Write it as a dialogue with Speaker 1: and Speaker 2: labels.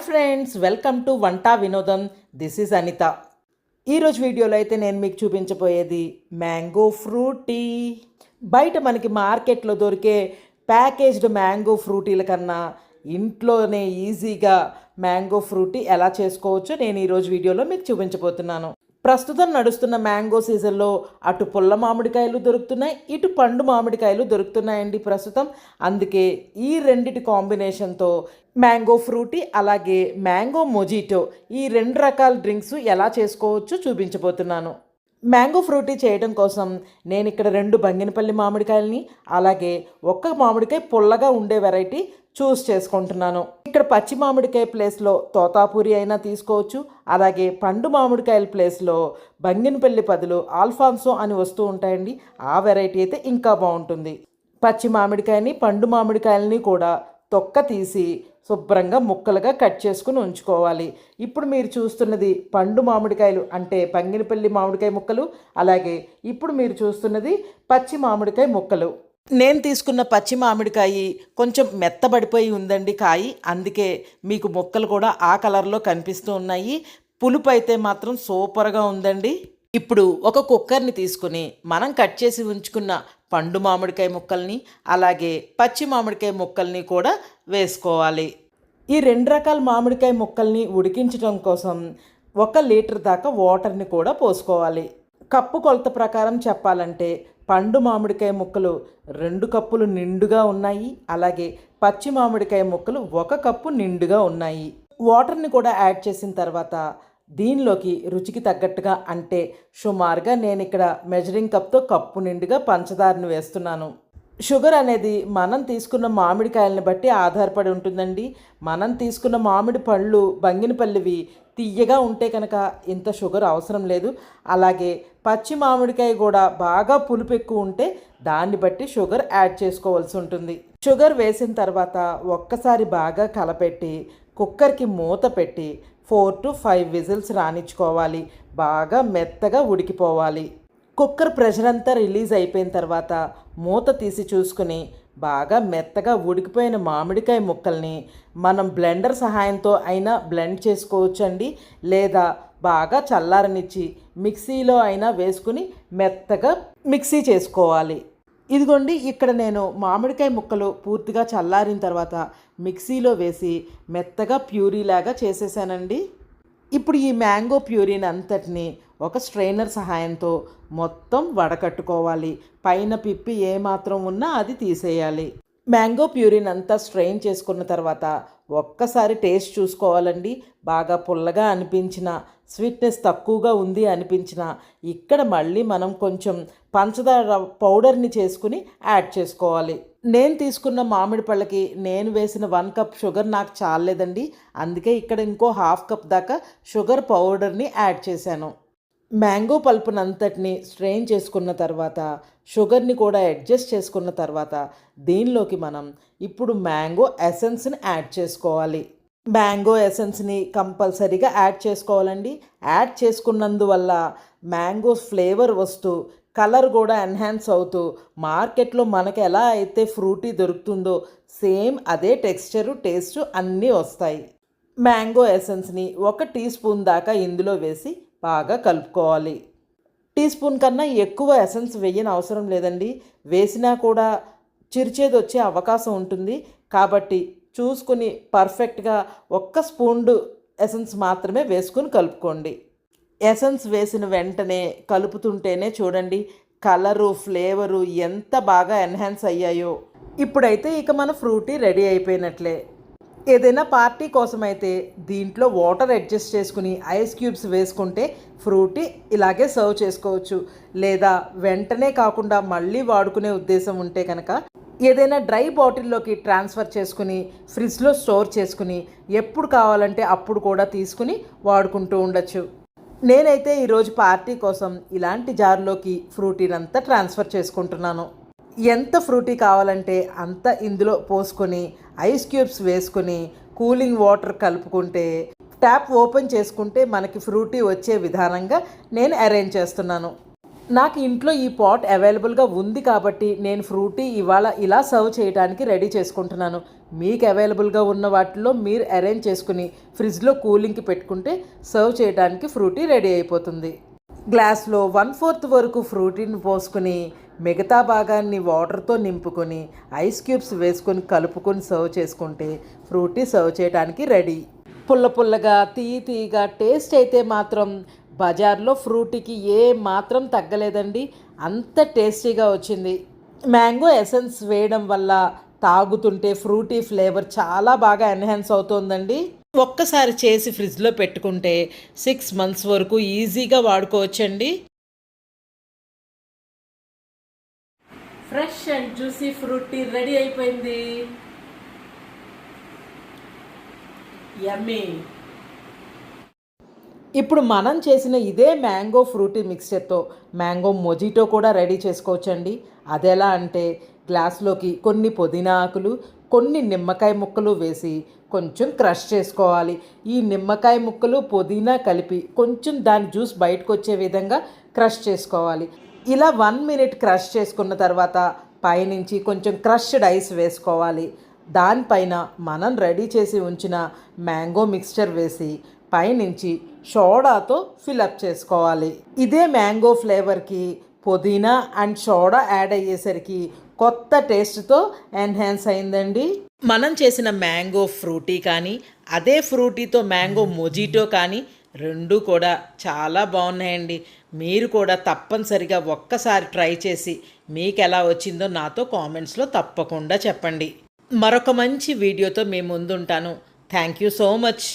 Speaker 1: Friends, welcome to వంట వినోదం. This is Anitha. ఈరోజు వీడియోలో అయితే నేను మీకు చూపించబోయేది మ్యాంగో ఫ్రూటీ. బయట మనకి మార్కెట్లో దొరికే ప్యాకేజ్డ్ మ్యాంగో ఫ్రూటీల కన్నా ఇంట్లోనే ఈజీగా మ్యాంగో ఫ్రూటీ ఎలా చేసుకోవచ్చో నేను ఈరోజు వీడియోలో మీకు చూపించబోతున్నాను. ప్రస్తుతం నడుస్తున్న మ్యాంగో సీజన్లో అటు పుల్ల మామిడికాయలు దొరుకుతున్నాయి, ఇటు పండు మామిడికాయలు దొరుకుతున్నాయండి ప్రస్తుతం. అందుకే ఈ రెండిటి కాంబినేషన్తో మ్యాంగో ఫ్రూటీ అలాగే మ్యాంగో మొజిటో ఈ రెండు రకాల డ్రింక్స్ ఎలా చేసుకోవచ్చో చూపించబోతున్నాను. మ్యాంగో ఫ్రూటీ చేయడం కోసం నేను ఇక్కడ 2 బంగినపల్లి మామిడికాయలని అలాగే ఒక్క మామిడికాయ పుల్లగా ఉండే వెరైటీ చూస్ చేసుకుంటున్నాను. ఇక్కడ పచ్చి మామిడికాయ ప్లేస్లో తోతాపూరి అయినా తీసుకోవచ్చు, అలాగే పండు మామిడికాయల ప్లేస్లో బంగినపల్లి పదులు ఆల్ఫాన్సో అని వస్తూ ఉంటాయండి. ఆ వెరైటీ అయితే ఇంకా బాగుంటుంది. పచ్చి మామిడికాయని పండు మామిడికాయలని కూడా తొక్క తీసి శుభ్రంగా ముక్కలుగా కట్ చేసుకుని ఉంచుకోవాలి. ఇప్పుడు మీరు చూస్తున్నది పండు మామిడికాయలు అంటే బంగినపల్లి మామిడికాయ ముక్కలు, అలాగే ఇప్పుడు మీరు చూస్తున్నది పచ్చి మామిడికాయ ముక్కలు. నేను తీసుకున్న పచ్చి మామిడికాయ కొంచెం మెత్తబడిపోయి ఉందండి కాయి, అందుకే మీకు ముక్కలు కూడా ఆ కలర్లో కనిపిస్తూ ఉన్నాయి. పులుపు అయితే మాత్రం సూపర్గా ఉందండి. ఇప్పుడు ఒక కుక్కర్ని తీసుకుని మనం కట్ చేసి ఉంచుకున్న పండు మామిడికాయ ముక్కల్ని అలాగే పచ్చి మామిడికాయ ముక్కల్ని కూడా వేసుకోవాలి. ఈ 2 రకాల మామిడికాయ ముక్కల్ని ఉడికించడం కోసం 1 లీటర్ దాకా వాటర్ని కూడా పోసుకోవాలి. కప్పు కొలత ప్రకారం చెప్పాలంటే పండు మామిడికాయ ముక్కలు 2 కప్పులు నిండుగా ఉన్నాయి, అలాగే పచ్చి మామిడికాయ ముక్కలు 1 కప్పు నిండుగా ఉన్నాయి. వాటర్ని కూడా యాడ్ చేసిన తర్వాత దీనిలోకి రుచికి తగ్గట్టుగా అంటే సుమారుగా నేను ఇక్కడ మెజరింగ్ కప్తో కప్పు నిండుగా పంచదారని వేస్తున్నాను. షుగర్ అనేది మనం తీసుకున్న మామిడికాయలను బట్టి ఆధారపడి ఉంటుందండి. మనం తీసుకున్న మామిడి పళ్ళు బంగినపల్లివి తియ్యగా ఉంటే కనుక ఇంత షుగర్ అవసరం లేదు. అలాగే పచ్చి మామిడికాయ కూడా బాగా పులుపు ఎక్కువ ఉంటే దాన్ని బట్టి షుగర్ యాడ్ చేసుకోవాల్సి ఉంటుంది. షుగర్ వేసిన తర్వాత ఒక్కసారి బాగా కలపెట్టి కుక్కర్కి మూత పెట్టి 4 to 5 విజిల్స్ రానిచ్చుకోవాలి. బాగా మెత్తగా ఉడికిపోవాలి. కుక్కర్ ప్రెషర్ అంతా రిలీజ్ అయిపోయిన తర్వాత మూత తీసి చూసుకుని బాగా మెత్తగా ఉడికిపోయిన మామిడికాయ ముక్కల్ని మనం బ్లెండర్ సహాయంతో అయినా బ్లెండ్ చేసుకోవచ్చండి, లేదా బాగా చల్లారనిచ్చి మిక్సీలో అయినా వేసుకుని మెత్తగా మిక్సీ చేసుకోవాలి. ఇదిగోండి, ఇక్కడ నేను మామిడికాయ ముక్కలు పూర్తిగా చల్లారిన తర్వాత మిక్సీలో వేసి మెత్తగా ప్యూరీలాగా చేసేసానండి. ఇప్పుడు ఈ మ్యాంగో ప్యూరీని అంతటిని ఒక స్ట్రైనర్ సహాయంతో మొత్తం వడకట్టుకోవాలి. పైన పిప్పి ఏమాత్రం ఉన్నా అది తీసేయాలి. మ్యాంగో ప్యూరీని అంతా స్ట్రెయిన్ చేసుకున్న తర్వాత ఒక్కసారి టేస్ట్ చూసుకోవాలండి. బాగా పుల్లగా అనిపించిన, స్వీట్నెస్ తక్కువగా ఉంది అనిపించిన ఇక్కడ మళ్ళీ మనం కొంచెం పంచదార పౌడర్ని చేసుకుని యాడ్ చేసుకోవాలి. నేను తీసుకున్న మామిడి పళ్ళకి నేను వేసిన 1 కప్ షుగర్ నాకు చాలేదండి, అందుకే ఇక్కడ ఇంకో 1/2 కప్ దాకా షుగర్ పౌడర్ని యాడ్ చేశాను. మ్యాంగో పల్పునంతటిని స్ట్రెయిన్ చేసుకున్న తర్వాత షుగర్ని కూడా అడ్జస్ట్ చేసుకున్న తర్వాత దీనిలోకి మనం ఇప్పుడు మ్యాంగో ఎసెన్స్ని యాడ్ చేసుకోవాలి. మ్యాంగో ఎసెన్స్ని కంపల్సరీగా యాడ్ చేసుకోవాలండి. యాడ్ చేసుకున్నందువల్ల మ్యాంగో ఫ్లేవర్ వస్తూ కలర్ కూడా ఎన్హాన్స్ అవుతూ మార్కెట్లో మనకు ఎలా అయితే ఫ్రూటీ దొరుకుతుందో సేమ్ అదే టెక్స్చరు టేస్ట్ అన్నీ వస్తాయి. మ్యాంగో ఎసెన్స్ని 1 టీ స్పూన్ దాకా ఇందులో వేసి బాగా కలుపుకోవాలి. టీ స్పూన్ కన్నా ఎక్కువ ఎసెన్స్ వేయని అవసరం లేదండి. వేసినా కూడా చిరుచేదు వచ్చే అవకాశం ఉంటుంది. కాబట్టి చూసుకుని పర్ఫెక్ట్గా 1 స్పూన్ ఎసెన్స్ మాత్రమే వేసుకుని కలుపుకోండి. ఎసెన్స్ వేసిన వెంటనే కలుపుతుంటేనే చూడండి కలరు ఫ్లేవరు ఎంత బాగా ఎన్హాన్స్ అయ్యాయో. ఇప్పుడైతే ఇక మన ఫ్రూటీ రెడీ అయిపోయినట్లే. ఏదైనా పార్టీ కోసమైతే దీంట్లో వాటర్ అడ్జస్ట్ చేసుకుని ఐస్ క్యూబ్స్ వేసుకుంటే ఫ్రూటీ ఇలాగే సర్వ్ చేసుకోవచ్చు. లేదా వెంటనే కాకుండా మళ్ళీ వాడుకునే ఉద్దేశం ఉంటే కనుక ఏదైనా డ్రై బాటిల్లోకి ట్రాన్స్ఫర్ చేసుకుని ఫ్రిడ్జ్లో స్టోర్ చేసుకుని ఎప్పుడు కావాలంటే అప్పుడు కూడా తీసుకుని వాడుకుంటూ ఉండొచ్చు. నేనైతే ఈరోజు పార్టీ కోసం ఇలాంటి జార్లోకి ఫ్రూటీనంతా ట్రాన్స్ఫర్ చేసుకుంటున్నాను. ఎంత ఫ్రూటీ కావాలంటే అంత ఇందులో పోసుకొని ఐస్ క్యూబ్స్ వేసుకొని కూలింగ్ వాటర్ కలుపుకుంటే ట్యాప్ ఓపెన్ చేసుకుంటే మనకి ఫ్రూటీ వచ్చే విధానంగా నేను అరేంజ్ చేస్తున్నాను. నాకు ఇంట్లో ఈ పాట్ అవైలబుల్గా ఉంది కాబట్టి నేను ఫ్రూటీ ఇవాళ ఇలా సర్వ్ చేయడానికి రెడీ చేసుకుంటున్నాను. మీకు అవైలబుల్గా ఉన్న వాటిలో మీరు అరేంజ్ చేసుకుని ఫ్రిడ్జ్లో కూలింగ్కి పెట్టుకుంటే సర్వ్ చేయడానికి ఫ్రూటీ రెడీ అయిపోతుంది. గ్లాస్లో 1/4 వరకు ఫ్రూటీని పోసుకుని మిగతా భాగాన్ని వాటర్తో నింపుకొని ఐస్ క్యూబ్స్ వేసుకొని కలుపుకొని సర్వ్ చేసుకుంటే ఫ్రూటీ సర్వ్ చేయడానికి రెడీ. పుల్ల పుల్లగా తీయగా టేస్ట్ అయితే మాత్రం బజార్లో ఫ్రూటీకి ఏ మాత్రం తగ్గలేదండి. అంత టేస్టీగా వచ్చింది. మ్యాంగో ఎసెన్స్ వేయడం వల్ల తాగుతుంటే ఫ్రూటీ ఫ్లేవర్ చాలా బాగా ఎన్హాన్స్ అవుతుందండి. ఒక్కసారి చేసి ఫ్రిడ్జ్లో పెట్టుకుంటే 6 months వరకు ఈజీగా వాడుకోవచ్చండి. Fresh and juicy Frooti ready అయిపోయింది. యమ్మీ. ఇప్పుడు మనం చేసిన ఇదే మ్యాంగో ఫ్రూటీ మిక్స్చర్తో మ్యాంగో మొజిటో కూడా రెడీ చేసుకోవచ్చండి. అదెలా అంటే గ్లాస్లోకి కొన్ని పుదీనా ఆకులు, కొన్ని నిమ్మకాయ ముక్కలు వేసి కొంచెం క్రష్ చేసుకోవాలి. ఈ నిమ్మకాయ ముక్కలు పుదీనా కలిపి కొంచెం దాని జ్యూస్ బయటకు వచ్చే విధంగా క్రష్ చేసుకోవాలి. ఇలా 1 minute క్రష్ చేసుకున్న తర్వాత పైనుంచి కొంచెం క్రష్డ్ ఐస్ వేసుకోవాలి. దానిపైన మనం రెడీ చేసి ఉంచిన మ్యాంగో మిక్స్చర్ వేసి పైనుంచి సోడాతో ఫిలప్ చేసుకోవాలి. ఇదే మ్యాంగో ఫ్లేవర్కి పుదీనా అండ్ సోడా యాడ్ అయ్యేసరికి కొత్త టేస్ట్తో ఎన్హాన్స్ అయిందండి. మనం చేసిన మ్యాంగో ఫ్రూటీ కానీ అదే ఫ్రూటీతో మ్యాంగో మొజిటో కానీ రెండు కూడా చాలా బాగున్నాయండి. మీరు కూడా తప్పనిసరిగా ఒక్కసారి ట్రై చేసి మీకు ఎలా వచ్చిందో నాతో కామెంట్స్లో తప్పకుండా చెప్పండి. మరొక మంచి వీడియోతో మీ ముందుంటాను. Thank you so much.